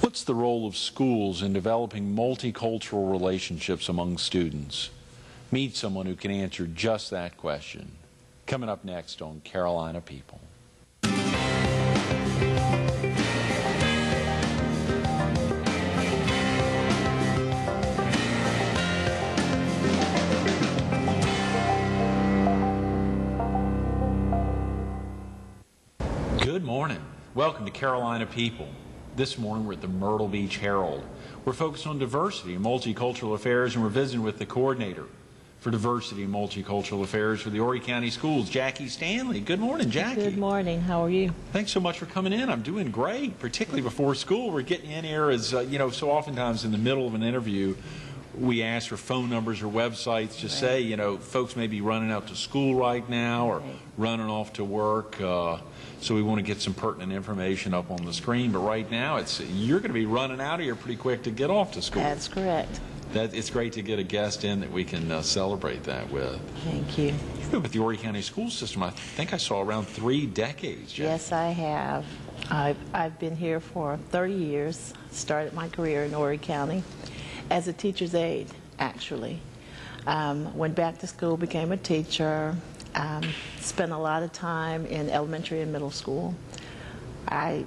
What's the role of schools in developing multicultural relationships among students? Meet someone who can answer just that question. Coming up next on Carolina People. Good morning. Welcome to Carolina People. This morning we're at the Myrtle Beach Herald. We're focused on diversity and multicultural affairs, and we're visiting with the coordinator for diversity and multicultural affairs for the Horry County Schools, Jackie Stanley. Good morning, Jackie. Good morning. How are you? Thanks so much for coming in. I'm doing great, particularly before school. We're getting in here as, you know, so oftentimes in the middle of an interview, we ask for phone numbers or websites to say, you know, folks may be running out to school right now or running off to work. So we want to get some pertinent information up on the screen. But right now, you're going to be running out of here pretty quick to get off to school. That's correct. It's great to get a guest in that we can celebrate that with. Thank you. You've been with the Horry County school system, I think I saw, around 3 decades, Jackie. Yes, I have. I've been here for 30 years. Started my career in Horry County as a teacher's aide, actually. Went back to school, became a teacher. Spent a lot of time in elementary and middle school. I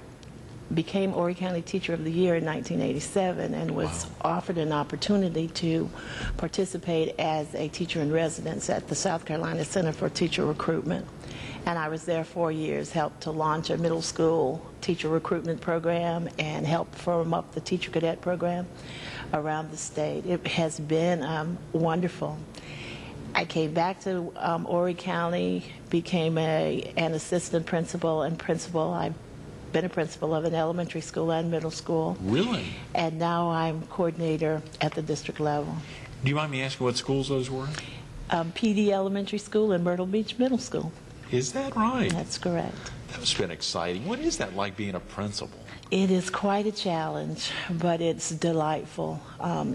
became Horry County Teacher of the Year in 1987 and was offered an opportunity to participate as a teacher in residence at the South Carolina Center for Teacher Recruitment. And I was there 4 years, helped to launch a middle school teacher recruitment program and helped firm up the teacher cadet program around the state. It has been wonderful. I came back to Horry County, became an assistant principal and principal. I've been a principal of an elementary school and middle school. Really? And now I'm coordinator at the district level. Do you mind me asking what schools those were? PD Elementary School and Myrtle Beach Middle School. Is that right? That's correct. That's been exciting. What is that like being a principal? It is quite a challenge, but it's delightful.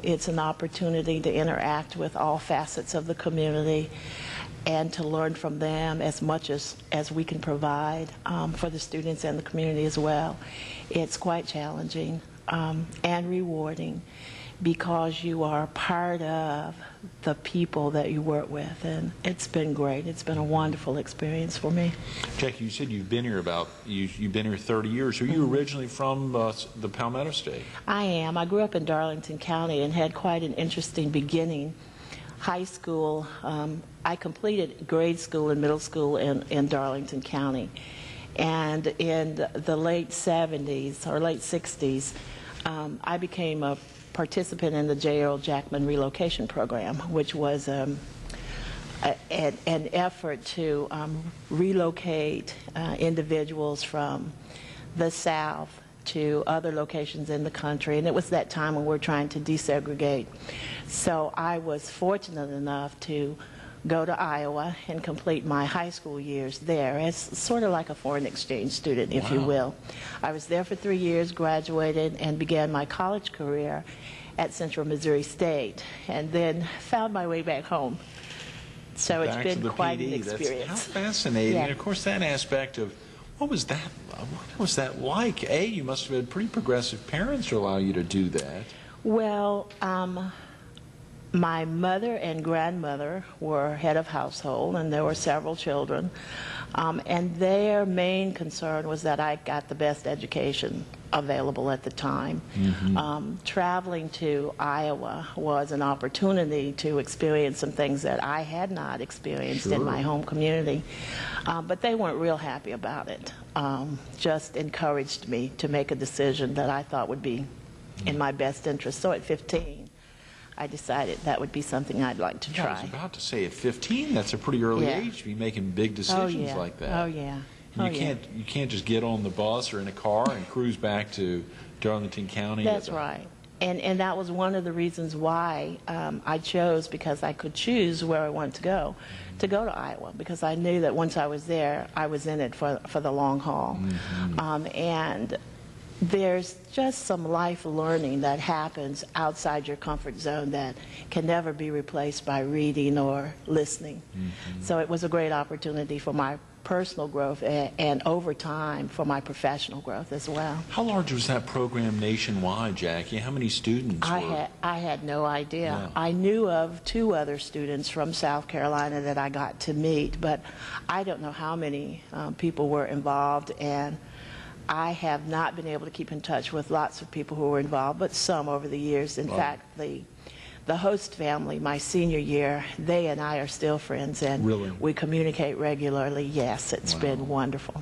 It's an opportunity to interact with all facets of the community and to learn from them as much as we can provide for the students and the community as well. It's quite challenging and rewarding because you are part of the people that you work with, and it's been great. It's been a wonderful experience for me. Jackie, you said you've been here you've been here 30 years. Are you originally from the Palmetto State? I am. I grew up in Darlington County and had quite an interesting beginning. High school, I completed grade school and middle school in Darlington County. And in the late 70s or late 60s, I became a participant in the J. Earl Jackman relocation program, which was an effort to relocate individuals from the South to other locations in the country. And it was that time when we were trying to desegregate. So I was fortunate enough to go to Iowa and complete my high school years there as sort of like a foreign exchange student, if you will. I was there for 3 years, graduated, and began my college career at Central Missouri State, and then found my way back home. So it's been quite an experience. How fascinating. Yeah. And of course, that aspect of what was that like? You must have had pretty progressive parents to allow you to do that. Well, my mother and grandmother were head of household, and there were several children. And their main concern was that I got the best education available at the time. Traveling to Iowa was an opportunity to experience some things that I had not experienced in my home community. But they weren't real happy about it. Just encouraged me to make a decision that I thought would be in my best interest. So at 15, I decided that would be something I'd like to try. I was about to say, at 15, that's a pretty early age to be making big decisions like that. Oh, yeah. You can't just get on the bus or in a car and cruise back to Darlington County. That's right. And that was one of the reasons why I chose, because I could choose where I wanted to go to Iowa, because I knew that once I was there, I was in it for the long haul. And there's just some life learning that happens outside your comfort zone that can never be replaced by reading or listening. So it was a great opportunity for my personal growth and over time for my professional growth as well. How large was that program nationwide, Jackie? How many students were? I had no idea. Yeah. I knew of 2 other students from South Carolina that I got to meet, but I don't know how many people were involved, and I have not been able to keep in touch with lots of people who were involved, but some over the years. In fact, the host family, my senior year, they and I are still friends, and Really? we communicate regularly. Yes, it's been wonderful.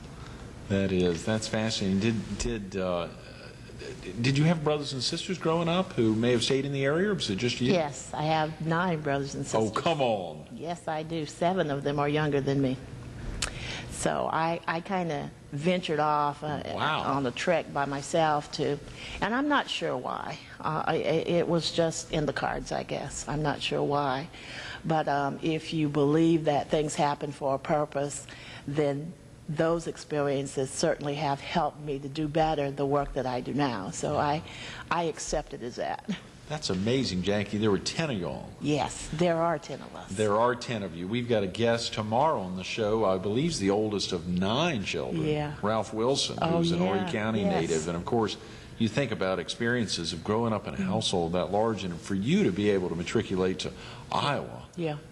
That's fascinating. Did you have brothers and sisters growing up who may have stayed in the area, or was it just you? Yes, I have 9 brothers and sisters. Oh, come on. Yes, I do. 7 of them are younger than me. So I kind of ventured off on a trek by myself and I'm not sure why. It was just in the cards, I guess. I'm not sure why. But if you believe that things happen for a purpose, then those experiences certainly have helped me to do better the work that I do now. So I accept it as that. That's amazing, Jackie. There were 10 of y'all. Yes, there are 10 of us. There are 10 of you. We've got a guest tomorrow on the show. I believe he's the oldest of 9 children. Yeah. Ralph Wilson, who's an Horry County native. And of course, you think about experiences of growing up in a household that large, and for you to be able to matriculate to Iowa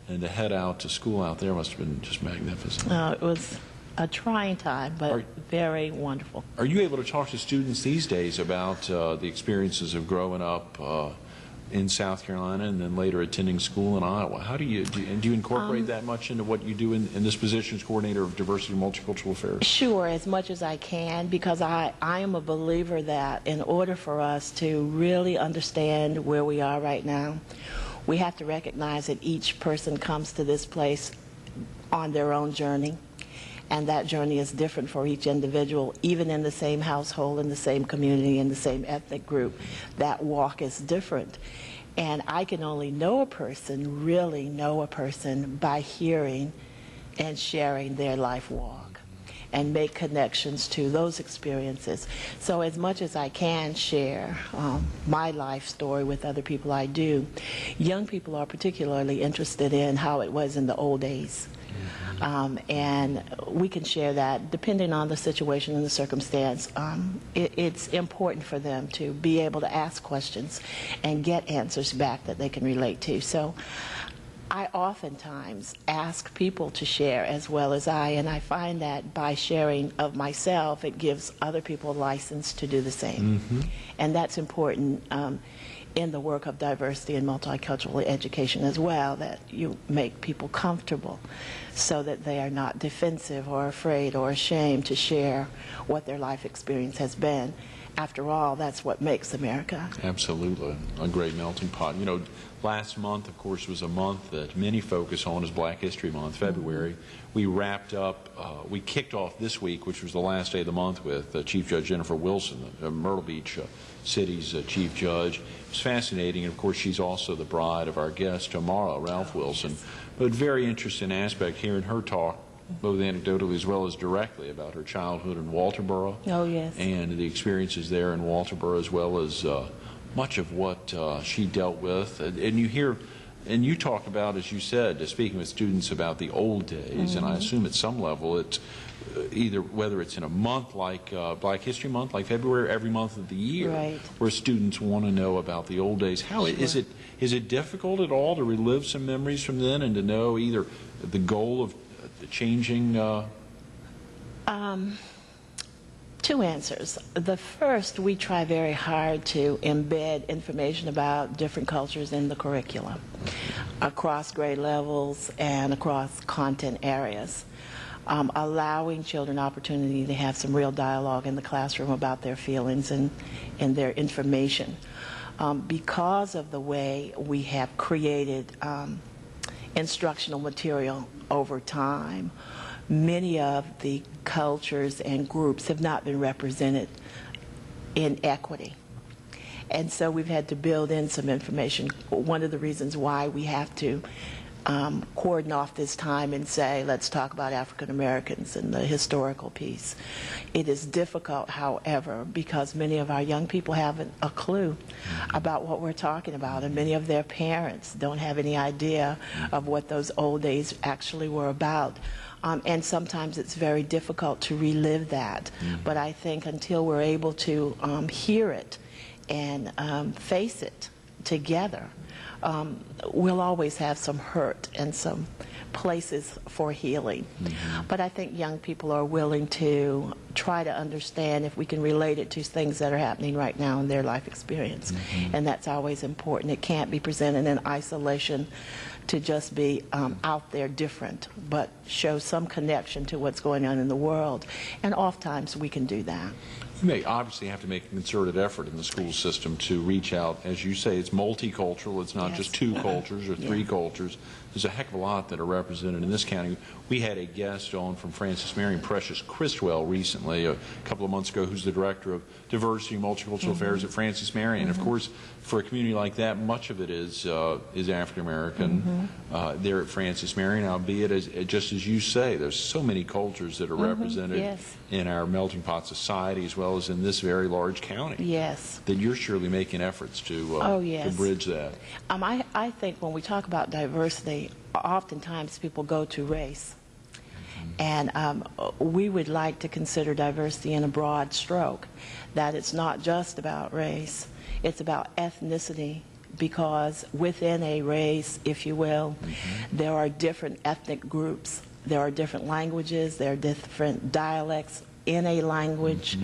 and to head out to school out there must have been just magnificent. It was a trying time, but very wonderful. Are you able to talk to students these days about the experiences of growing up in South Carolina and then later attending school in Iowa? How do you incorporate that much into what you do in this position as coordinator of diversity and multicultural affairs? Sure, as much as I can, because I am a believer that in order for us to really understand where we are right now, we have to recognize that each person comes to this place on their own journey. And that journey is different for each individual, even in the same household, in the same community, in the same ethnic group. That walk is different. And I can only know a person, really know a person, by hearing and sharing their life walk and make connections to those experiences. So as much as I can share my life story with other people, I do. Young people are particularly interested in how it was in the old days. And we can share that depending on the situation and the circumstance. It's important for them to be able to ask questions and get answers back that they can relate to. So I oftentimes ask people to share as well as and I find that by sharing of myself, it gives other people a license to do the same. And that's important in the work of diversity and multicultural education as well, that you make people comfortable so that they are not defensive or afraid or ashamed to share what their life experience has been. After all, that's what makes America. Absolutely. A great melting pot. You know, last month, of course, was a month that many focus on as Black History Month, February. We wrapped up, we kicked off this week, which was the last day of the month, with Chief Judge Jennifer Wilson, Myrtle Beach City's Chief Judge. It was fascinating, and of course, she's also the bride of our guest tomorrow, Ralph Wilson. But very interesting aspect hearing her talk, both anecdotally as well as directly, about her childhood in Walterboro. Oh, yes. And the experiences there in Walterboro, as well as much of what she dealt with. And you hear, and you talk about, as you said, speaking with students about the old days, and I assume at some level it's either, whether it's in a month like Black History Month, like February, every month of the year, where students want to know about the old days. How is it difficult at all to relive some memories from then and to know either the goal of changing? 2 answers. The first, we try very hard to embed information about different cultures in the curriculum across grade levels and across content areas, allowing children opportunity to have some real dialogue in the classroom about their feelings and their information. Because of the way we have created instructional material over time, many of the cultures and groups have not been represented in equity. And so we've had to build in some information. One of the reasons why we have to cordon off this time and say, let's talk about African Americans and the historical piece. It is difficult, however, because many of our young people haven't a clue about what we're talking about, and many of their parents don't have any idea of what those old days actually were about. And sometimes it's very difficult to relive that. But I think until we're able to hear it and face it together, we'll always have some hurt and some places for healing. But I think young people are willing to try to understand if we can relate it to things that are happening right now in their life experience. And that's always important. It can't be presented in isolation to just be out there different, but show some connection to what's going on in the world. And oftentimes we can do that. You may obviously have to make a concerted effort in the school system to reach out. As you say, it's multicultural. It's not just two cultures or three cultures. There's a heck of a lot that are represented in this county. We had a guest on from Francis Marion, Precious Christwell, recently, a couple of months ago, who's the Director of Diversity and Multicultural Affairs at Francis Marion. Of course, for a community like that, much of it is African American there at Francis Marion, albeit, just as you say, there's so many cultures that are represented in our melting pot society as well as in this very large county. That you're surely making efforts to bridge that. I think when we talk about diversity, oftentimes people go to race. And we would like to consider diversity in a broad stroke, that it's not just about race, it's about ethnicity, because within a race, if you will, there are different ethnic groups, there are different languages, there are different dialects in a language.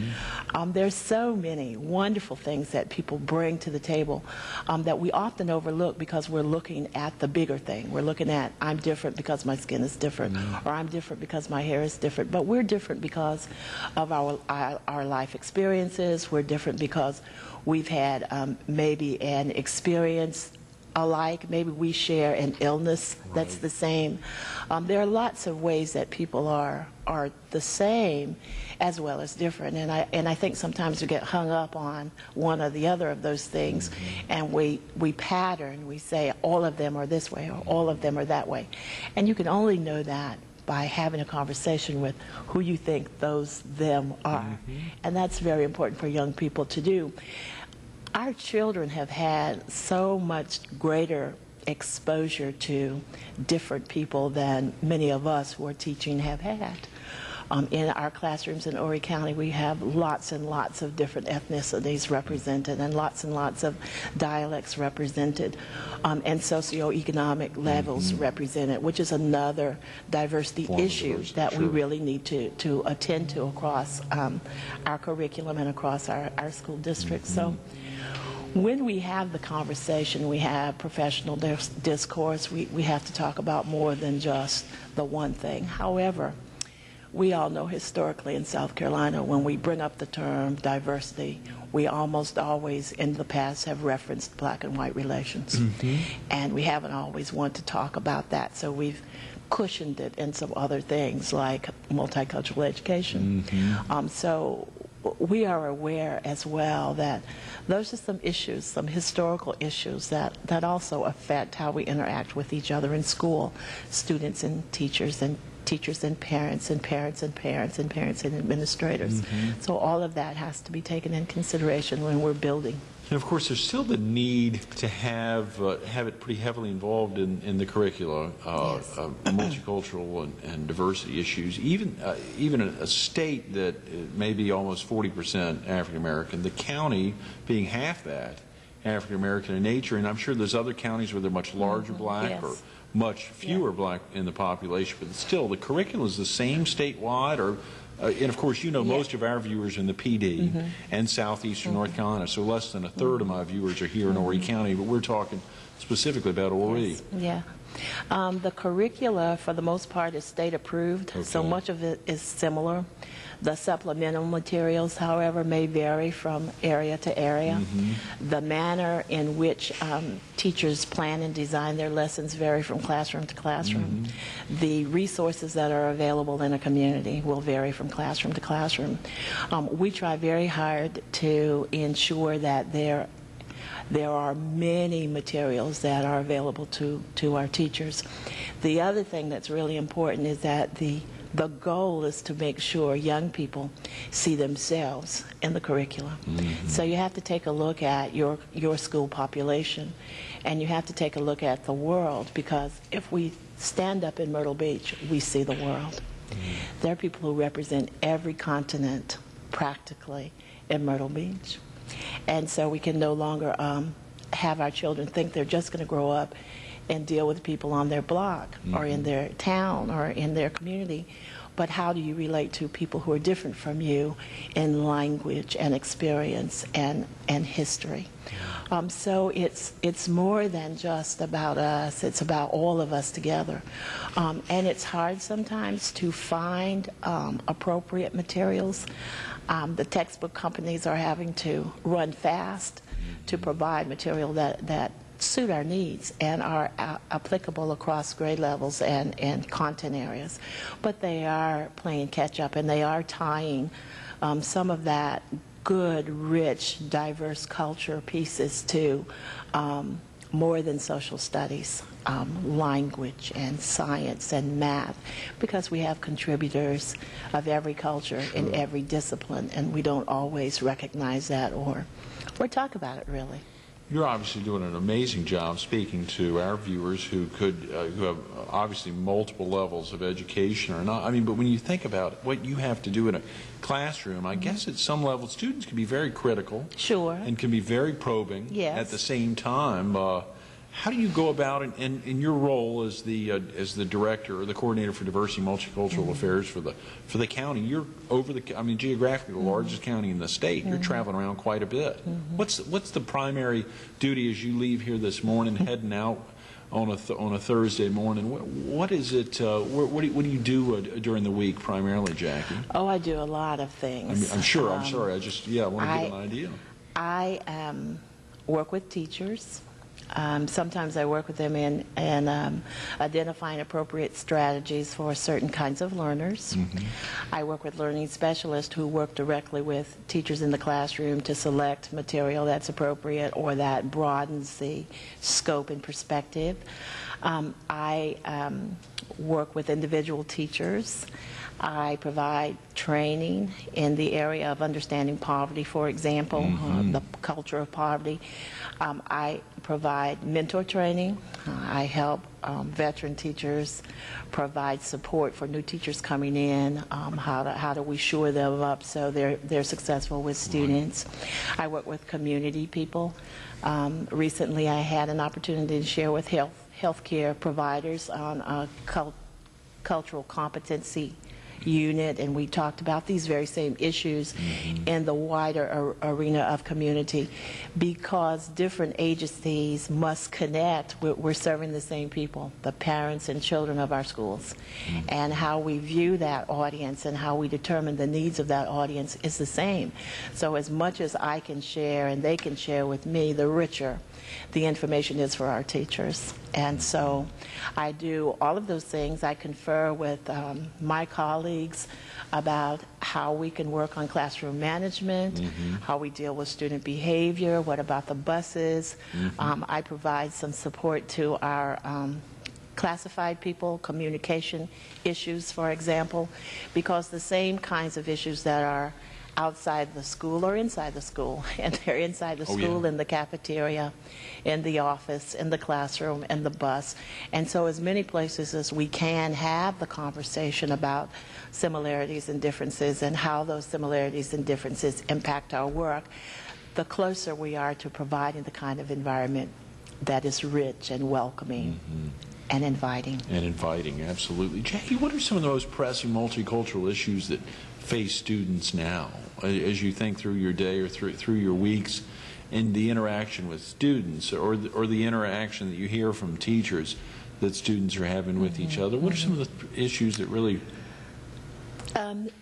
There's so many wonderful things that people bring to the table that we often overlook because we're looking at the bigger thing. We're looking at, I'm different because my skin is different, or I'm different because my hair is different. But we're different because of our life experiences. We're different because we've had maybe an experience alike. Maybe we share an illness that's the same. There are lots of ways that people are the same as well as different, and I think sometimes we get hung up on one or the other of those things, and we pattern. We say all of them are this way or all of them are that way, and you can only know that by having a conversation with who you think those them are, and that's very important for young people to do. Our children have had so much greater exposure to different people than many of us who are teaching have had. In our classrooms in Horry County, we have lots and lots of different ethnicities represented and lots of dialects represented, and socioeconomic levels represented, which is another diversity issue that we really need to attend to across our curriculum and across our school districts. So when we have the conversation, we have professional discourse, we have to talk about more than just the one thing. However, we all know historically in South Carolina, when we bring up the term diversity, we almost always in the past have referenced black and white relations. And we haven't always wanted to talk about that, so we've cushioned it in some other things like multicultural education. So we are aware as well that those are some issues, some historical issues that also affect how we interact with each other in school, students and teachers and parents and parents and parents and parents and administrators. So all of that has to be taken in consideration when we're building. And of course, there's still the need to have it pretty heavily involved in the curricula, multicultural and diversity issues. Even a state that may be almost 40% African American, the county being half that African American in nature, and I'm sure there's other counties where they're much larger black or much fewer black in the population, but still the curriculum is the same statewide, or and of course you know most of our viewers in the PD and southeastern North Carolina, so less than a third of my viewers are here in Horry County, but we're talking specifically about Horry. The curricula for the most part is state approved, so much of it is similar. The supplemental materials, however, may vary from area to area. The manner in which teachers plan and design their lessons vary from classroom to classroom. The resources that are available in a community will vary from classroom to classroom. We try very hard to ensure that There are many materials that are available to our teachers. The other thing that's really important is that the goal is to make sure young people see themselves in the curriculum. So you have to take a look at your school population, and you have to take a look at the world, because if we stand up in Myrtle Beach, we see the world. There are people who represent every continent practically in Myrtle Beach. And so we can no longer have our children think they're just going to grow up and deal with people on their block or in their town or in their community. But how do you relate to people who are different from you in language and experience and history? So it's more than just about us. It's about all of us together. And it's hard sometimes to find appropriate materials. The textbook companies are having to run fast to provide material that suit our needs and are applicable across grade levels and content areas. But they are playing catch up, and they are tying some of that good, rich, diverse culture pieces to more than social studies, language and science and math, because we have contributors of every culture in every discipline, and we don't always recognize that or talk about it, really. You're obviously doing an amazing job speaking to our viewers who have obviously multiple levels of education or not. I mean, but when you think about what you have to do in a classroom, I guess at some level students can be very critical. Sure. And can be very probing. Yes. At the same time. How do you go about it in your role as the director or the coordinator for diversity and multicultural affairs for the county? You're over geographically the largest county in the state. You're traveling around quite a bit. What's the primary duty as you leave here this morning, heading out on a Thursday morning? What is it? What do you do during the week primarily, Jackie? Oh, I do a lot of things. I'm sure. I'm sorry. I want to get an idea. I work with teachers. Sometimes I work with them in identifying appropriate strategies for certain kinds of learners. I work with learning specialists who work directly with teachers in the classroom to select material that's appropriate or that broadens the scope and perspective. I work with individual teachers. I provide training in the area of understanding poverty, for example, the culture of poverty. I provide mentor training. I help veteran teachers provide support for new teachers coming in. How do we shore them up so they're successful with students? I work with community people. Recently, I had an opportunity to share with healthcare providers on a cultural competency unit, and we talked about these very same issues in the wider arena of community, because different agencies must connect. We're serving the same people, the parents and children of our schools, and how we view that audience and how we determine the needs of that audience is the same. So as much as I can share and they can share with me, the richer the information is for our teachers. And so I do all of those things. I confer with my colleagues about how we can work on classroom management, how we deal with student behavior, what about the buses. I provide some support to our classified people, communication issues, for example, because the same kinds of issues that are outside the school or inside the school, and they're inside the school, in the cafeteria, in the office, in the classroom, in the bus. And so as many places as we can have the conversation about similarities and differences and how those similarities and differences impact our work, the closer we are to providing the kind of environment that is rich and welcoming and inviting. And inviting, absolutely. Jackie, what are some of the most pressing multicultural issues that face students now as you think through your day or through your weeks, and the interaction with students or the interaction that you hear from teachers that students are having with each other? What are some of the issues that really...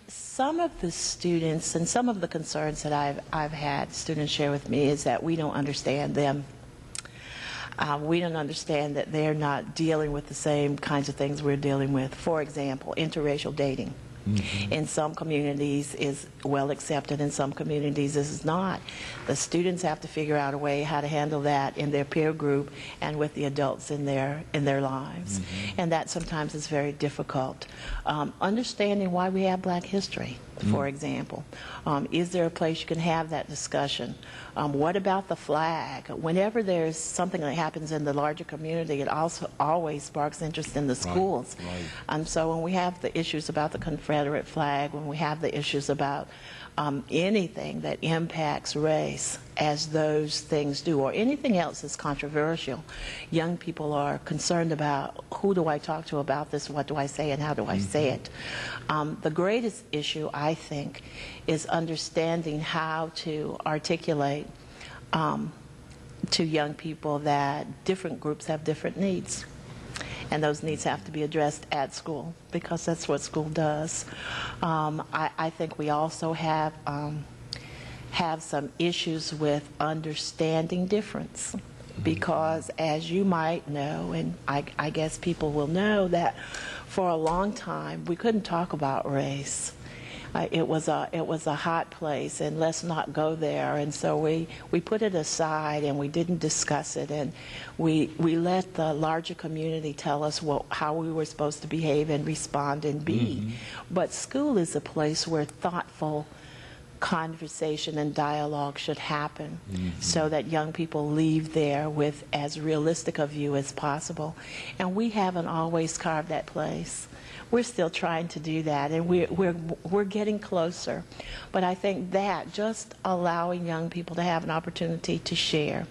Some of the students and some of the concerns that I've had students share with me is that we don't understand them. We don't understand that they're not dealing with the same kinds of things we're dealing with. For example, interracial dating. In some communities is well accepted, in some communities is not. The students have to figure out a way how to handle that in their peer group and with the adults in their lives. And that sometimes is very difficult. Understanding why we have Black history, for example. Is there a place you can have that discussion? What about the flag? Whenever there's something that happens in the larger community, it also always sparks interest in the schools. So when we have the issues about the Confederate flag, when we have the issues about anything that impacts race, as those things do, or anything else that's controversial, young people are concerned about, who do I talk to about this, what do I say, and how do I say it? The greatest issue, I think, is understanding how to articulate to young people that different groups have different needs. And those needs have to be addressed at school, because that's what school does. I think we also have some issues with understanding difference, because as you might know, and I guess people will know, that for a long time we couldn't talk about race. It was a hot place, and let's not go there. And so we put it aside, and we didn't discuss it, and we let the larger community tell us how we were supposed to behave and respond and be. But school is a place where thoughtful conversation and dialogue should happen, so that young people leave there with as realistic a view as possible. And we haven't always carved that place. We're still trying to do that, and we're getting closer. But I think that just allowing young people to have an opportunity to share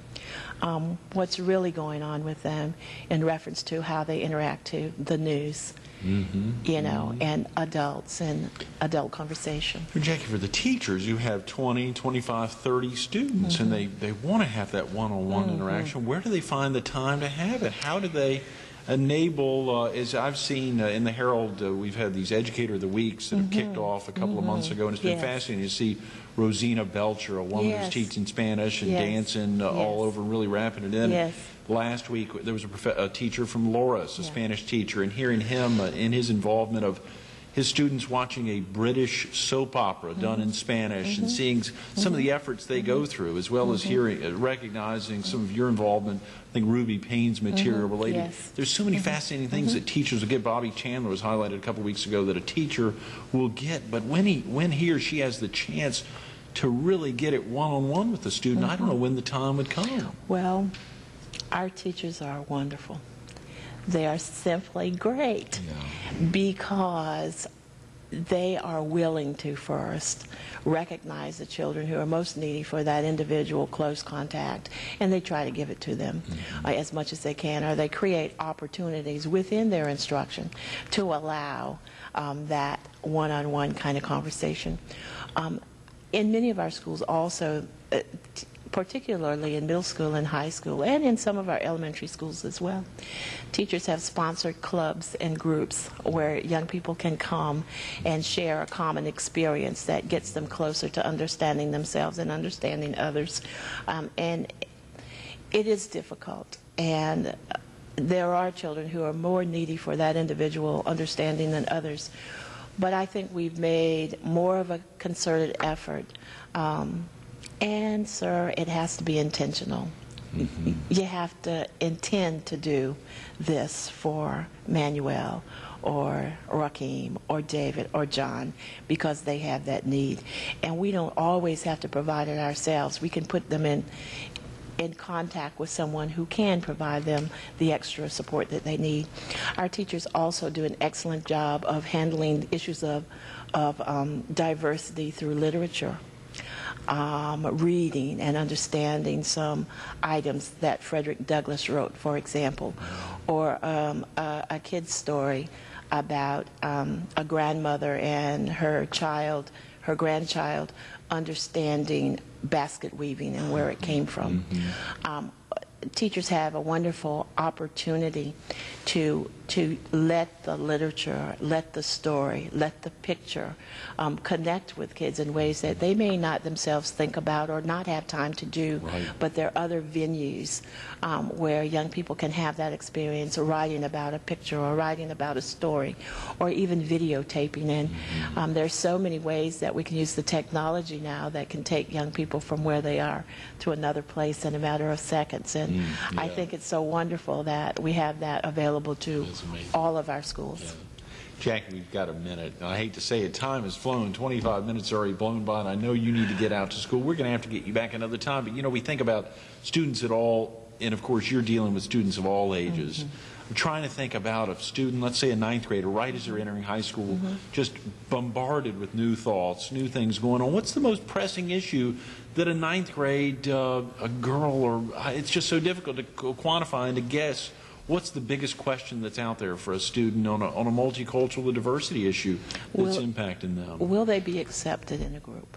what's really going on with them in reference to how they interact to the news, you know, and adults and adult conversation. Jackie, for the teachers, you have 20, 25, 30 students, and they want to have that one-on-one interaction. Where do they find the time to have it? How do they enable, as I've seen in the Herald, we've had these Educator of the Weeks that have kicked off a couple of months ago, and it's been fascinating to see Rosina Belcher, a woman who's teaching Spanish and dancing all over, really wrapping it in. Last week there was a teacher from Loras, a Spanish teacher, and hearing him in his involvement of his students watching a British soap opera done in Spanish and seeing some of the efforts they go through, as well as hearing, recognizing some of your involvement. I think Ruby Payne's material related. There's so many fascinating things that teachers will get. Bobby Chandler was highlighted a couple of weeks ago that a teacher will get, but when he or she has the chance to really get it one-on-one with the student, I don't know when the time would come. Well, our teachers are wonderful. They are simply great because they are willing to first recognize the children who are most needy for that individual close contact, and they try to give it to them as much as they can, or they create opportunities within their instruction to allow that one-on-one kind of conversation. In many of our schools also, particularly in middle school and high school, and in some of our elementary schools as well, teachers have sponsored clubs and groups where young people can come and share a common experience that gets them closer to understanding themselves and understanding others. And it is difficult, and there are children who are more needy for that individual understanding than others. But I think we've made more of a concerted effort. And, sir, it has to be intentional. You have to intend to do this for Manuel or Rakeem or David or John, because they have that need. And we don't always have to provide it ourselves. We can put them in contact with someone who can provide them the extra support that they need. Our teachers also do an excellent job of handling issues of diversity through literature. Reading and understanding some items that Frederick Douglass wrote, for example, or a kid's story about a grandmother and her grandchild understanding basket weaving and where it came from. Teachers have a wonderful opportunity to to let the literature, let the story, let the picture connect with kids in ways that they may not themselves think about or not have time to do. Right. But there are other venues where young people can have that experience, writing about a picture or writing about a story, or even videotaping. And there's so many ways that we can use the technology now that can take young people from where they are to another place in a matter of seconds. And I think it's so wonderful that we have that available to all of our schools. Yeah. Jackie, we've got a minute. I hate to say it, time has flown. 25 minutes already blown by, and I know you need to get out to school. We're going to have to get you back another time. But, you know, we think about students at all, and of course you're dealing with students of all ages. I'm trying to think about a student, let's say a ninth grader, right as they're entering high school, just bombarded with new thoughts, new things going on. What's the most pressing issue that a ninth grade, a girl, or it's just so difficult to quantify and to guess. What's the biggest question that's out there for a student on a multicultural diversity issue that's impacting them? Will they be accepted in a group?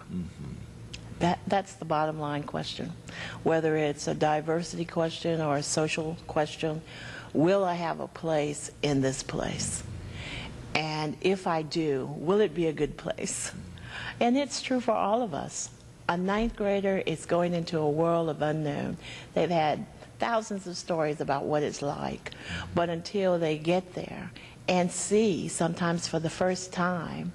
That's the bottom line question. Whether it's a diversity question or a social question, will I have a place in this place? And if I do, will it be a good place? And it's true for all of us. A ninth grader is going into a world of unknown. They've had thousands of stories about what it's like, but until they get there and see, sometimes for the first time,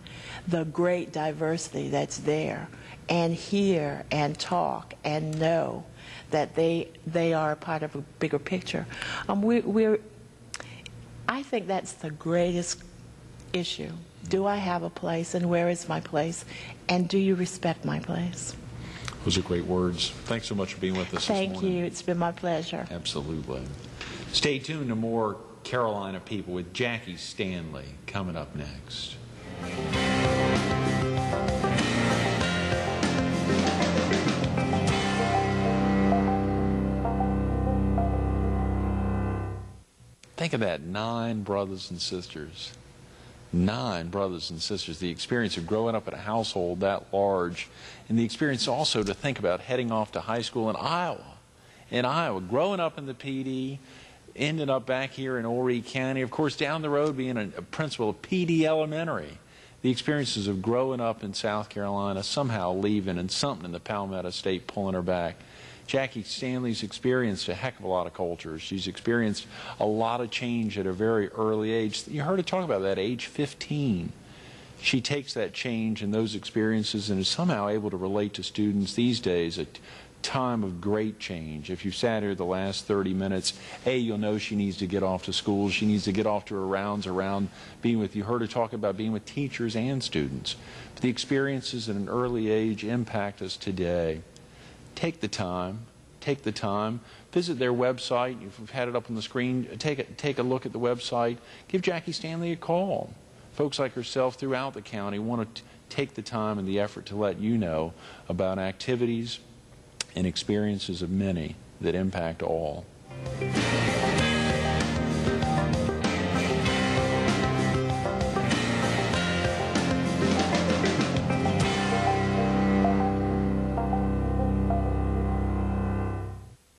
the great diversity that's there, and hear and talk and know that they are a part of a bigger picture, I think that's the greatest issue. Do I have a place, and where is my place, and do you respect my place? Those are great words. Thanks so much for being with us this morning. Thank you. It's been my pleasure. Absolutely. Stay tuned to more Carolina People with Jackie Stanley coming up next. Think of that, 9 brothers and sisters. 9 brothers and sisters. The experience of growing up in a household that large, and the experience also to think about heading off to high school in Iowa. Growing up in the PD, ended up back here in Horry County. Of course, down the road being a principal of PD Elementary. The experiences of growing up in South Carolina, somehow leaving, and something in the Palmetto State pulling her back. Jackie Stanley's experienced a heck of a lot of cultures. She's experienced a lot of change at a very early age. You heard her talk about that, age 15. She takes that change and those experiences and is somehow able to relate to students these days, a time of great change. If you've sat here the last 30 minutes, you'll know she needs to get off to school. She needs to get off to her rounds around being with you. Heard her talk about being with teachers and students. But the experiences at an early age impact us today. Take the time. Take the time. Visit their website. You've had it up on the screen. Take a look at the website. Give Jackie Stanley a call. Folks like herself throughout the county want to take the time and the effort to let you know about activities and experiences of many that impact all.